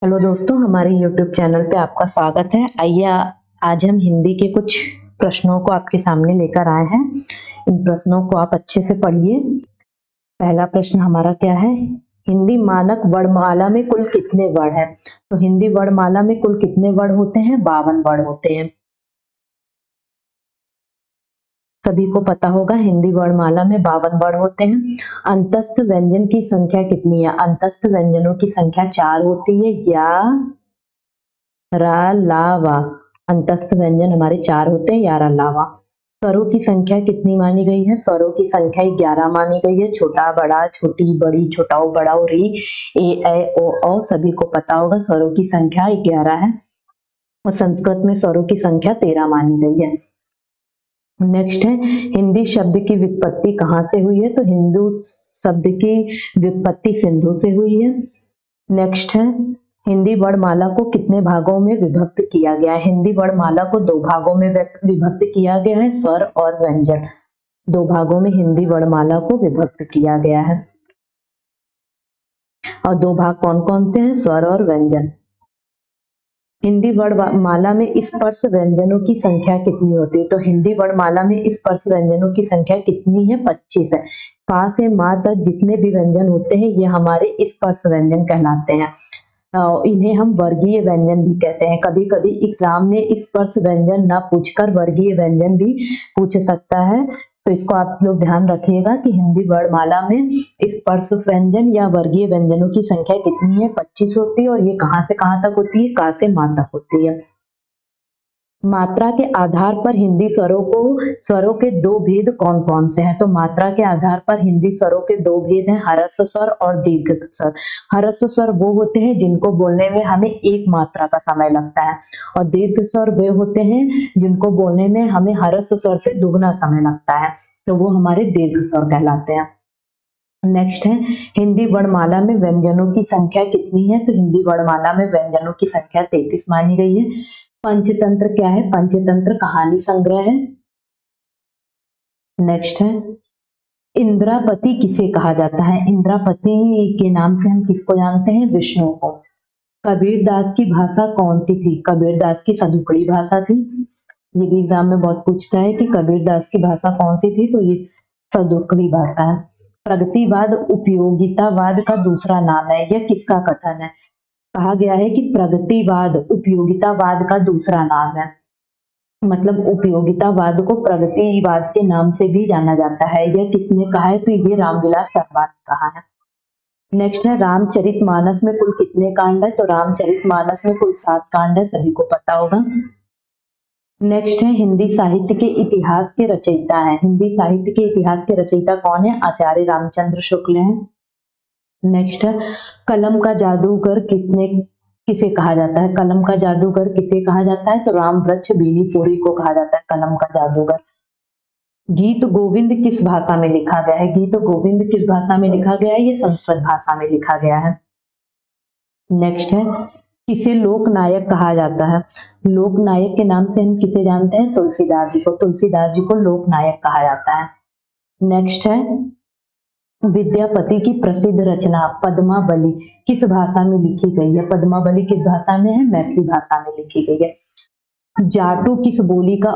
Hello दोस्तों, हमारे YouTube channel पे आपका स्वागत है। आइए आज हम हिंदी के कुछ प्रश्नों को आपके सामने लेकर आए हैं। इन प्रश्नों को आप अच्छे से पढ़िए। पहला प्रश्न हमारा क्या है? हिंदी मानक वर्णमाला में कुल कितने वर्ण हैं? तो हिंदी वर्णमाला में कुल कितने वर्ण होते हैं? 52 वर्ण होते हैं। सभी को पता होगा हिंदी वर्णमाला में 52 वर्ण होते हैं। अंतस्थ व्यंजन की संख्या कितनी है? अंतस्थ व्यंजनों की संख्या 4 होती है। या रा ला वा। अंतस्थ व्यंजन हमारे 4 होते हैं। या रा ला वा। स्वरों की संख्या कितनी मानी गई है? स्वरों की संख्या 11 मानी गई है। छोटा बड़ा छोटी बड़ी छोटाऊ बड़ाऊ री ए ऐ ओ औ सभी को पता होगा स्वरों की संख्या 11 है और संस्कृत में स्वरों की संख्या 13 मानी गई है। नेक्स्ट है हिंदी शब्द की व्युत्पत्ति कहाँ से हुई है? तो हिंदू शब्द की व्युत्पत्ति सिंधु से हुई है। नेक्स्ट है हिंदी वर्णमाला को कितने भागों में विभक्त किया गया है? हिंदी वर्णमाला को 2 भागों में विभक्त किया गया है, स्वर और व्यंजन। 2 भागों में हिंदी वर्णमाला को विभक्त किया गया है और 2 भाग कौन कौन से हैं? स्वर और व्यंजन। हिंदी वर्णमाला में स्पर्श व्यंजनों की संख्या कितनी होती है? तो हिंदी वर्णमाला में स्पर्श व्यंजनों की संख्या कितनी है? 25 है। पा से माँ तक जितने भी व्यंजन होते हैं ये हमारे स्पर्श व्यंजन कहलाते हैं। इन्हें हम वर्गीय व्यंजन भी कहते हैं। कभी कभी एग्जाम में स्पर्श व्यंजन ना पूछकर वर्गीय व्यंजन भी पूछ सकता है, तो इसको आप लोग ध्यान रखिएगा कि हिंदी वर्णमाला में स्पर्श व्यंजन या वर्गीय व्यंजनों की संख्या कितनी है? 25 होती है। और ये कहाँ से कहाँ तक होती है? का से मा तक होती है। मात्रा के आधार पर हिंदी स्वरों के 2 भेद कौन कौन से हैं? तो मात्रा के आधार पर हिंदी स्वरों के 2 भेद हैं, ह्रस्व स्वर और दीर्घ स्वर। ह्रस्व स्वर वो होते हैं जिनको बोलने में हमें 1 मात्रा का समय लगता है और दीर्घ स्वर वे होते हैं जिनको बोलने में हमें ह्रस्व स्वर से दुगना समय लगता है, तो वो हमारे दीर्घ स्वर कहलाते हैं। नेक्स्ट है हिंदी वर्णमाला में व्यंजनों की संख्या कितनी है? तो हिंदी वर्णमाला में व्यंजनों की संख्या 33 मानी गई है। पंचतंत्र क्या है? पंचतंत्र कहानी संग्रह है। नेक्स्ट है इंद्रापति किसे कहा जाता है? इंद्रापति के नाम से हम किसको जानते हैं? विष्णु को। कबीरदास की भाषा कौन सी थी? कबीरदास की सदुकड़ी भाषा थी। ये भी एग्जाम में बहुत पूछता है कि कबीरदास की भाषा कौन सी थी, तो ये सदुकड़ी भाषा है। प्रगतिवाद उपयोगितावाद का दूसरा नाम है। यह किसका कथन है? कहा गया है कि प्रगतिवाद उपयोगितावाद का दूसरा नाम है। मतलब उपयोगितावाद को प्रगतिवाद के नाम से भी जाना जाता है। यह किसने कहा है? तो ये रामविलास शर्मा ने कहा है। नेक्स्ट है रामचरितमानस में कुल कितने कांड है? तो रामचरितमानस में कुल 7 कांड है, सभी को पता होगा। नेक्स्ट है हिंदी साहित्य के इतिहास के रचयिता है। हिंदी साहित्य के इतिहास के रचयिता कौन है? आचार्य रामचंद्र शुक्ल हैं। नेक्स्ट है कलम का जादूगर किसे कहा जाता है? कलम का जादूगर किसे कहा जाता है? तो रामवृक्ष बेनीपुरी को कहा जाता है कलम का जादूगर। गीत गोविंद किस भाषा में लिखा गया है? गीत गोविंद किस भाषा में लिखा गया है? ये संस्कृत भाषा में लिखा गया है। नेक्स्ट है किसे लोक नायक कहा जाता है? लोक नायक के नाम से हम किसे जानते हैं? तुलसीदास जी को। तुलसीदास जी को लोक नायक कहा जाता है। नेक्स्ट है विद्यापति की प्रसिद्ध रचना पद्मावली किस भाषा में लिखी गई है? पद्मावली किस भाषा में है? मैथिली भाषा में लिखी गई है। जाटू किस बोली का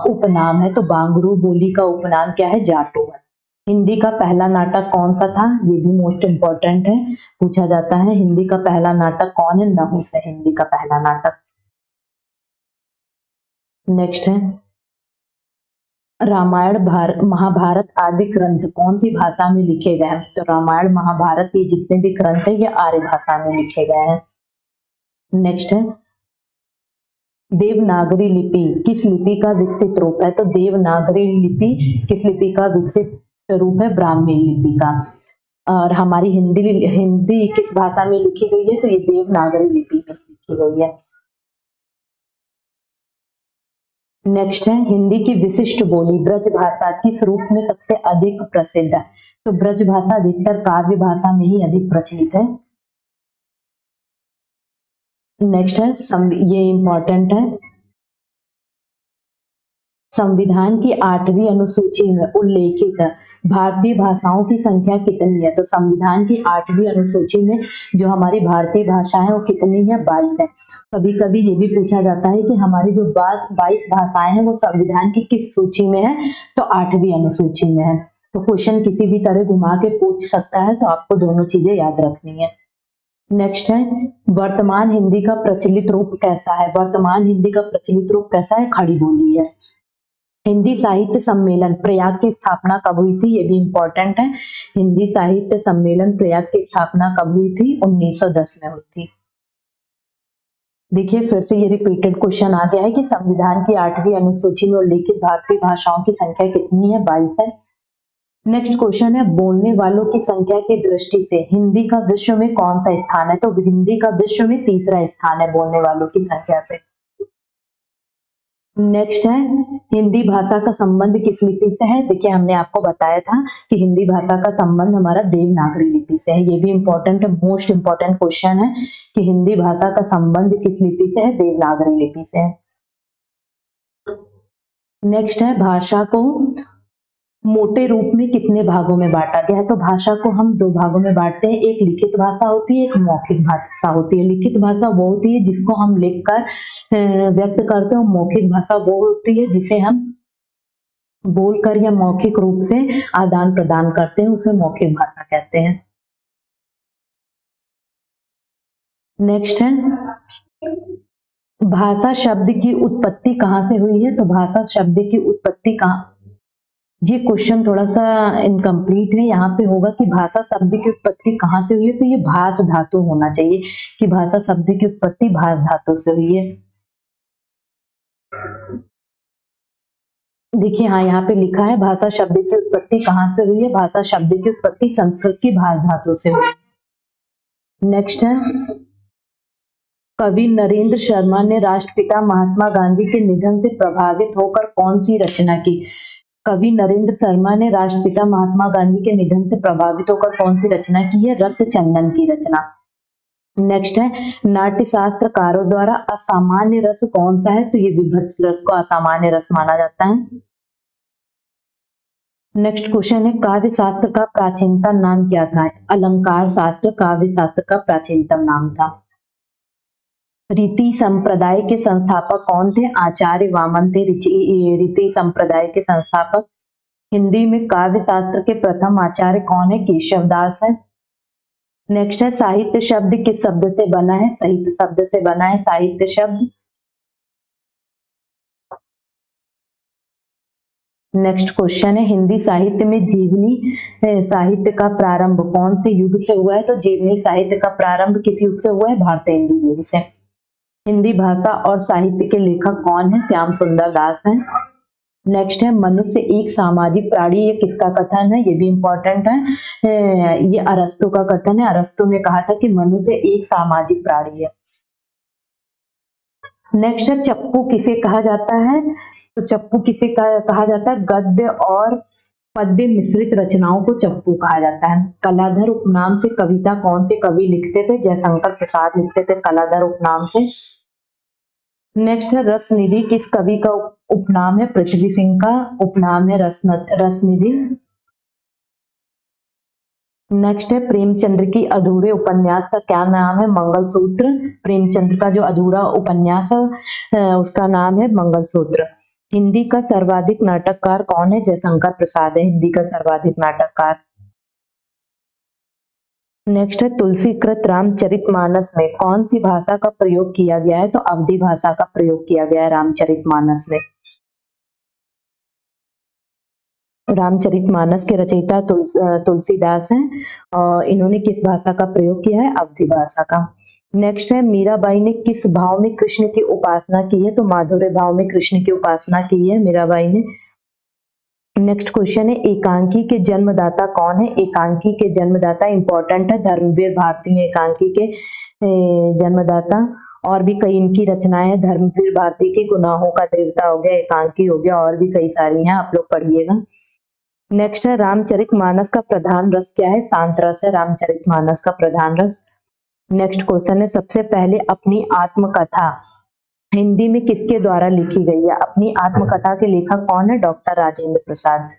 उपनाम है? तो बांगरू बोली का उपनाम क्या है? जाटू है। हिंदी का पहला नाटक कौन सा था? ये भी मोस्ट इंपॉर्टेंट है, पूछा जाता है। हिंदी का पहला नाटक कौन है? नहुस है हिंदी का पहला नाटक। नेक्स्ट है रामायण महाभारत आदि ग्रंथ कौन सी भाषा में लिखे गए हैं? तो रामायण महाभारत ये जितने भी ग्रंथ है ये आर्य भाषा में लिखे गए हैं। नेक्स्ट है देवनागरी लिपि किस लिपि का विकसित रूप है? तो देवनागरी लिपि किस लिपि का विकसित रूप है? ब्राह्मी लिपि का। और हमारी हिंदी किस भाषा में लिखी गई है? तो ये देवनागरी लिपि में लिखी गई है। नेक्स्ट है हिंदी की विशिष्ट बोली ब्रज भाषा किस रूप में सबसे अधिक प्रसिद्ध है? तो ब्रज भाषा अधिकतर काव्य भाषा में ही अधिक प्रचलित है। नेक्स्ट है ये इंपॉर्टेंट है संविधान की 8वीं अनुसूची में उल्लेखित भारतीय भाषाओं की संख्या कितनी है? तो संविधान की 8वीं अनुसूची में जो हमारी भारतीय भाषा है वो कितनी है? 22 है। कभी कभी ये भी पूछा जाता है कि हमारी जो 22 भाषाएं हैं वो संविधान की किस सूची में है? तो 8वीं अनुसूची में है। तो क्वेश्चन किसी भी तरह घुमा के पूछ सकता है, तो आपको दोनों चीजें याद रखनी है। नेक्स्ट है, वर्तमान हिंदी का प्रचलित रूप कैसा है? वर्तमान हिंदी का प्रचलित रूप कैसा है? खड़ी बोली है। हिंदी साहित्य सम्मेलन प्रयाग की स्थापना कब हुई थी? ये भी इंपॉर्टेंट है। हिंदी साहित्य सम्मेलन प्रयाग की स्थापना कब हुई थी? 1910 में हुई थी। देखिए फिर से ये रिपीटेड क्वेश्चन आ गया है कि संविधान की 8वीं अनुसूची में उल्लेखित भारतीय भाषाओं की संख्या कितनी है? 22 है। नेक्स्ट क्वेश्चन है, बोलने वालों की संख्या की दृष्टि से हिंदी का विश्व में कौन सा स्थान है? तो हिंदी का विश्व में 3रा स्थान है बोलने वालों की संख्या से। नेक्स्ट है, हिंदी भाषा का संबंध किस लिपि से है? देखिए हमने आपको बताया था कि हिंदी भाषा का संबंध हमारा देवनागरी लिपि से है। ये भी इंपॉर्टेंट है, मोस्ट इंपॉर्टेंट क्वेश्चन है कि हिंदी भाषा का संबंध किस लिपि से है? देवनागरी लिपि से है। नेक्स्ट है, भाषा को मोटे रूप में कितने भागों में बांटा गया है? तो भाषा को हम 2 भागों में बांटते हैं, एक लिखित भाषा होती है, एक मौखिक भाषा होती है। लिखित भाषा वो होती है जिसको हम लिखकर व्यक्त करते हैं, मौखिक भाषा वो होती है जिसे हम बोलकर या मौखिक रूप से आदान प्रदान करते हैं, उसे मौखिक भाषा कहते हैं। नेक्स्ट है, भाषा शब्द की उत्पत्ति कहाँ से हुई है? तो भाषा शब्द की उत्पत्ति कहाँ, ये क्वेश्चन थोड़ा सा इनकम्प्लीट है। यहाँ पे होगा कि भाषा शब्द की उत्पत्ति कहाँ से हुई है? तो ये भाष धातु होना चाहिए कि भाषा शब्द की उत्पत्ति भाष धातु से हुई है। देखिए हाँ, यहाँ पे लिखा है भाषा शब्द की उत्पत्ति कहाँ से हुई है? भाषा शब्द की उत्पत्ति संस्कृत की भाष धातु से हुई है। नेक्स्ट है, कवि नरेंद्र शर्मा ने राष्ट्रपिता महात्मा गांधी के निधन से प्रभावित होकर कौन सी रचना की? कवि नरेंद्र शर्मा ने राष्ट्रपिता महात्मा गांधी के निधन से प्रभावित होकर कौन सी रचना की है? रक्त चंदन की रचना। नेक्स्ट है, नाट्य शास्त्रकारों द्वारा असामान्य रस कौन सा है? तो ये विभत्स रस को असामान्य रस माना जाता है। नेक्स्ट क्वेश्चन है, काव्य शास्त्र का प्राचीनतम नाम क्या था? अलंकार शास्त्र काव्य शास्त्र का प्राचीनतम नाम था। रीति संप्रदाय के संस्थापक कौन थे? आचार्य वामन थे रीति संप्रदाय के संस्थापक। हिंदी में काव्य शास्त्र के प्रथम आचार्य कौन है? केशवदास है। नेक्स्ट है, साहित्य शब्द किस शब्द से बना है? साहित्य शब्द से बना है साहित्य शब्द। नेक्स्ट क्वेश्चन है, हिंदी साहित्य में जीवनी साहित्य का प्रारंभ कौन से युग से हुआ है? तो जीवनी साहित्य का प्रारंभ किस युग से हुआ है? भारतेंदु युग से। हिंदी भाषा और साहित्य के लेखक कौन है? श्याम सुंदर दास है। नेक्स्ट है, मनुष्य एक सामाजिक प्राणी, ये किसका कथन है? ये भी इंपॉर्टेंट है, ये अरस्तु का कथन है। अरस्तु ने कहा था कि मनुष्य एक सामाजिक प्राणी है। नेक्स्ट है, चप्पू किसे कहा जाता है? तो चप्पू किसे कहा जाता है? गद्य और पद्य मिश्रित रचनाओं को चप्पू कहा जाता है। कलाधर उपनाम से कविता कौन से कवि लिखते थे? जयशंकर प्रसाद लिखते थे कलाधर उपनाम से। नेक्स्ट है, रसनिधि किस कवि का उपनाम है? पृथ्वी सिंह का उपनाम है रसनिधि। नेक्स्ट है, प्रेमचंद्र की अधूरे उपन्यास का क्या नाम है? मंगलसूत्र। प्रेमचंद्र का जो अधूरा उपन्यास है उसका नाम है मंगलसूत्र। हिंदी का सर्वाधिक नाटककार कौन है? जयशंकर प्रसाद है हिंदी का सर्वाधिक नाटककार। नेक्स्ट है, तुलसीकृत रामचरितमानस में कौन सी भाषा का प्रयोग किया गया है? तो अवधी भाषा का प्रयोग किया गया है रामचरितमानस में। रामचरितमानस के रचयिता तुलसीदास हैं और इन्होंने किस भाषा का प्रयोग किया है? अवधी भाषा का। नेक्स्ट है, मीराबाई ने किस भाव में कृष्ण की उपासना की है? तो माधुर्य भाव में कृष्ण की उपासना की है मीराबाई ने। नेक्स्ट क्वेश्चन है, एकांकी के जन्मदाता कौन है? एकांकी के जन्मदाता इंपॉर्टेंट है, धर्मवीर भारती है एकांकी के जन्मदाता। और भी कई इनकी रचनाएं हैं, धर्मवीर भारती की गुनाहों का देवता हो गया, एकांकी हो गया, और भी कई सारी हैं, आप लोग पढ़िएगा। नेक्स्ट है, रामचरितमानस का प्रधान रस क्या है? शांत रस है रामचरितमानस का प्रधान रस। नेक्स्ट क्वेश्चन है, सबसे पहले अपनी आत्मकथा हिंदी में किसके द्वारा लिखी गई है? अपनी आत्मकथा के लेखक कौन है? डॉक्टर राजेंद्र प्रसाद।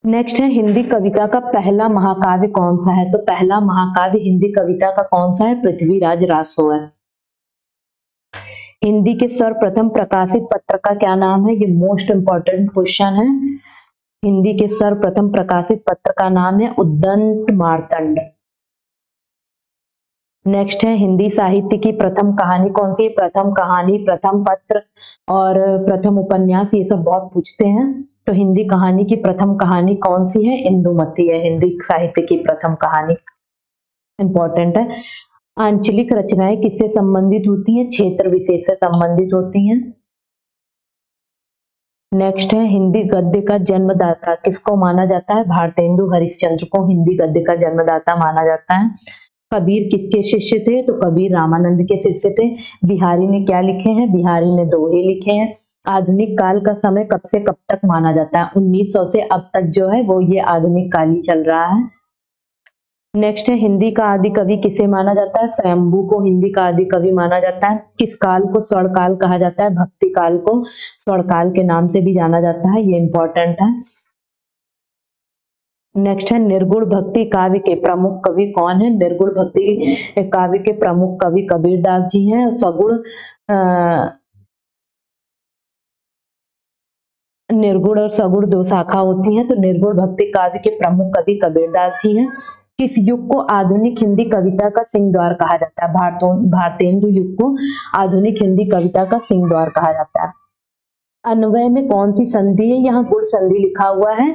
नेक्स्ट है, हिंदी कविता का पहला महाकाव्य कौन सा है? तो पहला महाकाव्य हिंदी कविता का कौन सा है? पृथ्वीराज रासो है। हिंदी के सर्वप्रथम प्रकाशित पत्र का क्या नाम है? ये मोस्ट इंपॉर्टेंट क्वेश्चन है। हिंदी के सर्वप्रथम प्रकाशित पत्र का नाम है उद्दंड मार्तंड। नेक्स्ट है, हिंदी साहित्य की प्रथम कहानी कौन सी? प्रथम कहानी, प्रथम पत्र और प्रथम उपन्यास, ये सब बहुत पूछते हैं। तो हिंदी कहानी की प्रथम कहानी कौन सी है? इंदुमती है हिंदी साहित्य की प्रथम कहानी। इंपॉर्टेंट है। आंचलिक रचनाएं किससे संबंधित होती हैं? क्षेत्र विशेष से संबंधित होती हैं। नेक्स्ट है, हिंदी गद्य का जन्मदाता किसको माना जाता है? भारतेंदु हरिश्चंद्र को हिंदी गद्य का जन्मदाता माना जाता है। कबीर किसके शिष्य थे? तो कबीर रामानंद के शिष्य थे। बिहारी ने क्या लिखे हैं? बिहारी ने दोहे लिखे हैं। आधुनिक काल का समय कब से कब तक माना जाता है? 1900 से अब तक जो है वो ये आधुनिक काल ही चल रहा है। नेक्स्ट है, हिंदी का आदि कवि किसे माना जाता है? स्वयंभू को हिंदी का आदि कवि माना जाता है। किस काल को स्वर्ण काल कहा जाता है? भक्ति काल को स्वर्ण काल के नाम से भी जाना जाता है, ये इंपॉर्टेंट है। नेक्स्ट है, निर्गुण भक्ति काव्य के प्रमुख कवि कौन है? निर्गुण भक्ति काव्य के प्रमुख कवि कबीरदास जी हैं। सगुण निर्गुण और सगुण दो शाखा होती हैं, तो निर्गुण भक्ति काव्य के प्रमुख कवि कबीरदास जी हैं। किस युग को आधुनिक हिंदी कविता का सिंहद्वार कहा जाता है? भारतेंदु युग को आधुनिक हिंदी कविता का सिंहद्वार कहा जाता है। अन्वय में कौन सी संधि है? यहाँ गुण संधि लिखा हुआ है,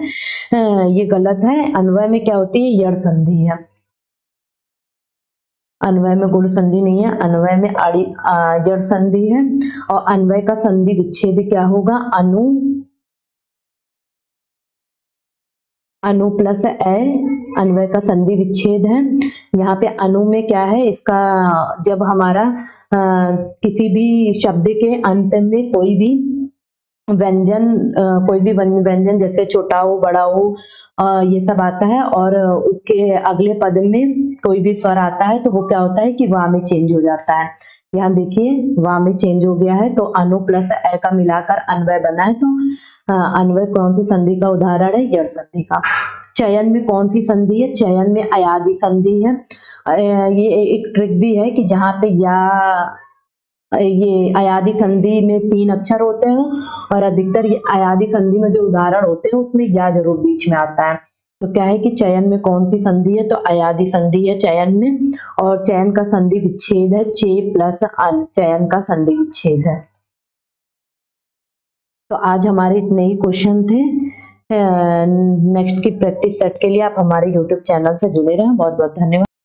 ये गलत है। अन्वय में क्या होती है? यड़ संधि है। अन्वय में गुण संधि नहीं है, अन्वय में यड़ संधि है। और अन्वय का संधि विच्छेद क्या होगा? अनु प्लस ए, अन्वय का संधि विच्छेद है। यहाँ पे अनु में क्या है? इसका जब हमारा किसी भी शब्द के अंत में कोई भी व्यंजन जैसे छोटा हो बड़ा हो ये सब आता है और उसके अगले पद में कोई भी स्वर आता है तो वो क्या होता है कि वा में चेंज हो जाता है। यहाँ देखिए वा में चेंज हो गया है, तो अनु प्लस ए का मिलाकर अन्वय बना है। तो अन्वय कौन सी संधि का उदाहरण है? यड़ संधि का। चयन में कौन सी संधि है? चयन में अयादि संधि है। ये एक ट्रिक भी है कि जहाँ पे या ये अयादि संधि में 3 अक्षर होते हैं और अधिकतर ये अयादि संधि में जो उदाहरण होते हैं उसमें या जरूर बीच में आता है। तो क्या है कि चयन में कौन सी संधि है? तो अयादि संधि है चयन में, और चयन का संधि विच्छेद है चे प्लस अन, चयन का संधि विच्छेद है। तो आज हमारे इतने ही क्वेश्चन थे। नेक्स्ट की प्रैक्टिस सेट के लिए आप हमारे यूट्यूब चैनल से जुड़े रहें। बहुत बहुत धन्यवाद।